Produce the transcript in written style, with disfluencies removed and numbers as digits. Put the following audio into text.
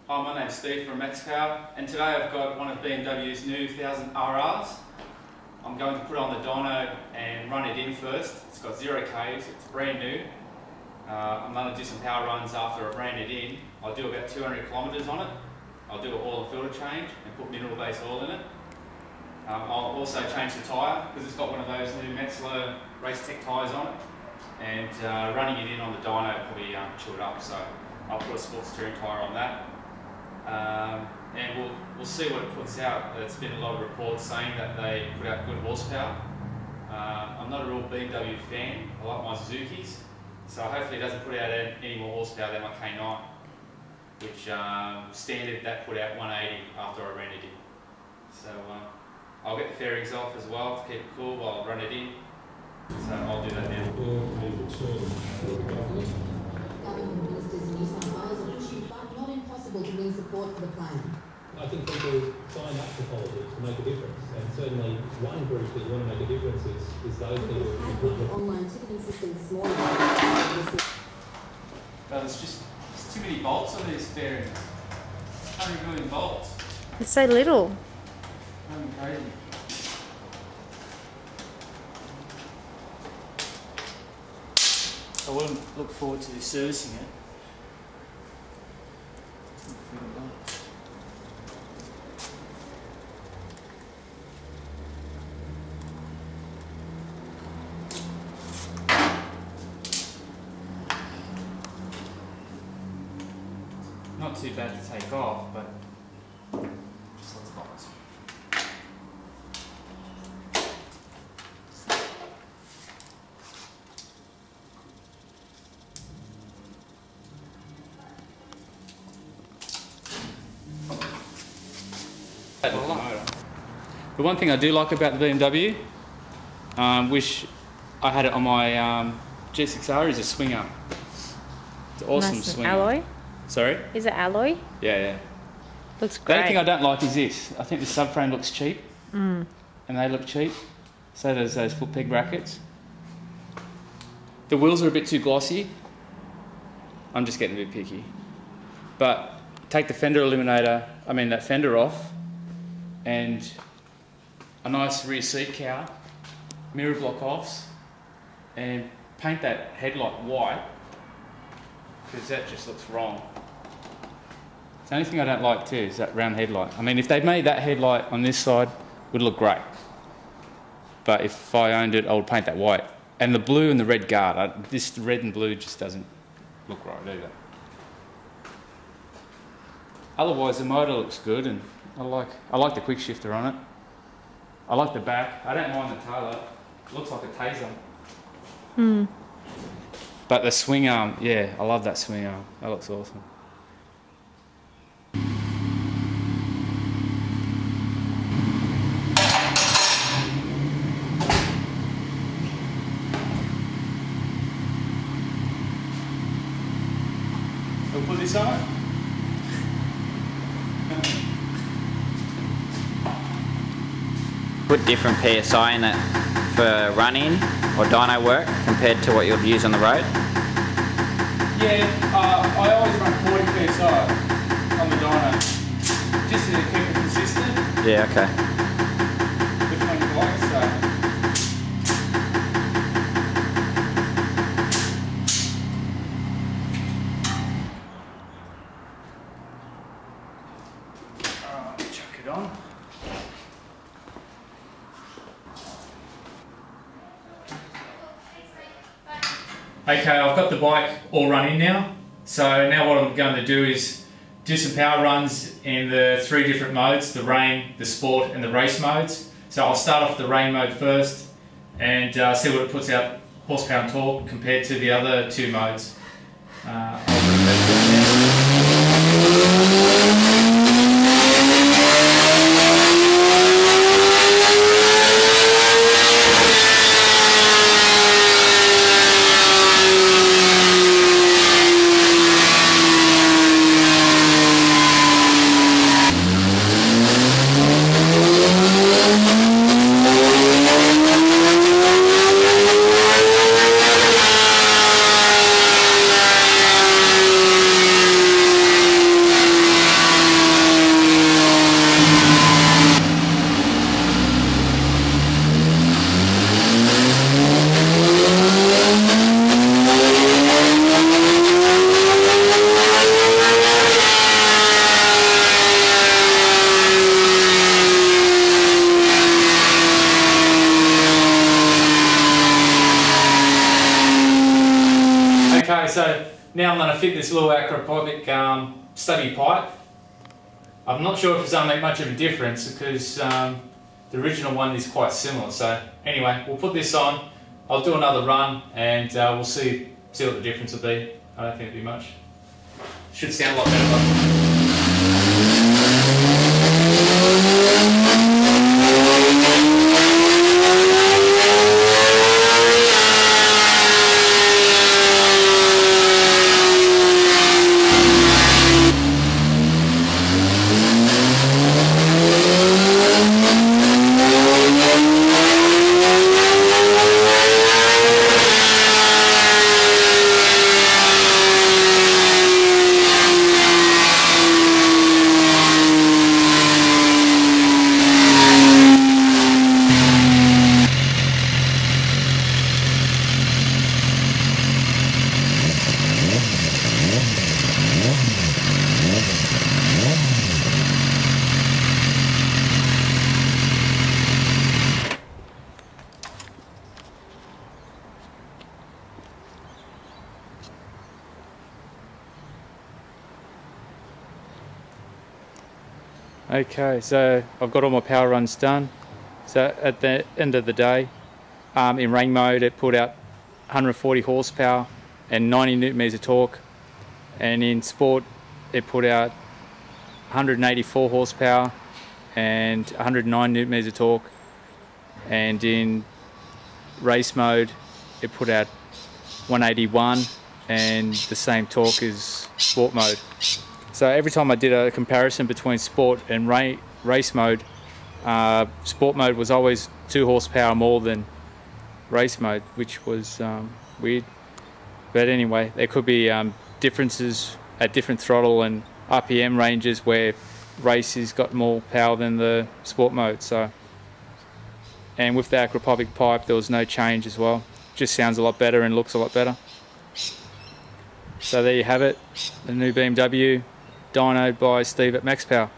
Hi, my name's Steve from MaxPower, and today I've got one of BMW's new 1000RRs. I'm going to put it on the dyno and run it in first. It's got 0 Ks, it's brand new. I'm going to do some power runs after I've ran it in. I'll do about 200 kilometres on it. I'll do an oil and filter change and put mineral based oil in it. I'll also change the tyre because it's got one of those new MaxPower Race Tech tyres on it. And running it in on the dyno will probably chill it up, so I'll put a sports touring tyre on that. And we'll see what it puts out. There's been a lot of reports saying that they put out good horsepower. I'm not a real BMW fan. I like my Suzukis, so hopefully it doesn't put out any more horsepower than my K9, which standard that put out 180 after I ran it in. So I'll get the fairings off as well to keep it cool while I run it in. So I'll do that now. To win support for the plan. I think people sign up to politics to make a difference, and certainly one group that you want to make a difference is those people who put the online ticketing system this morning. But there's too many bolts on these fairings. 100 million bolts. It's so little. I'm crazy. I wouldn't look forward to servicing it. Not too bad to take off, but just lots of bolts. The one thing I do like about the BMW, wish I had it on my G6R, is a swing arm. It's an awesome swing arm. Alloy? Sorry? Is it alloy? Yeah. Looks The great. only thing I don't like is this. I think the subframe looks cheap. And they look cheap. So does those foot peg brackets. The wheels are a bit too glossy. I'm just getting a bit picky. But take the fender eliminator, that fender off, and a nice rear seat cowl, mirror block offs, and paint that headlight white, because that just looks wrong. The only thing I don't like too is that round headlight. If they made that headlight on this side, it would look great. But if I owned it, I would paint that white. And the blue and the red guard, this red and blue just doesn't look right either. Otherwise the motor looks good, and I like the quick shifter on it. I like the back. I don't mind the taillight. It looks like a taser. But the swing arm, yeah, I love that swing arm. That looks awesome. We'll put this on it. Put different PSI in it for running or dyno work compared to what you'll use on the road? Yeah, I always run 40 PSI on the dyno, just to keep it consistent. Yeah, okay. Which one you like, so. Chuck it on. Okay, I've got the bike all running now. So now what I'm going to do is do some power runs in the 3 different modes, the rain, the sport and the race modes. So I'll start off the rain mode first and see what it puts out horsepower and torque compared to the other 2 modes. Okay, so now I'm going to fit this little Akrapovic stubby pipe. I'm not sure if it's going to make much of a difference because the original one is quite similar. So anyway, we'll put this on. I'll do another run and we'll see what the difference will be. I don't think it'll be much. Should sound a lot better though. Okay, so I've got all my power runs done. So at the end of the day, in rain mode it put out 140 horsepower and 90 newton meters of torque, and in sport it put out 184 horsepower and 109 newton meters of torque, and in race mode it put out 181 and the same torque as sport mode. So every time I did a comparison between sport and race mode, sport mode was always 2 horsepower more than race mode, which was weird. But anyway, there could be differences at different throttle and RPM ranges where race has got more power than the sport mode. So, and with the Akrapovic pipe, there was no change as well. Just sounds a lot better and looks a lot better. So there you have it, the new BMW dynoed by Steve at MaxPower.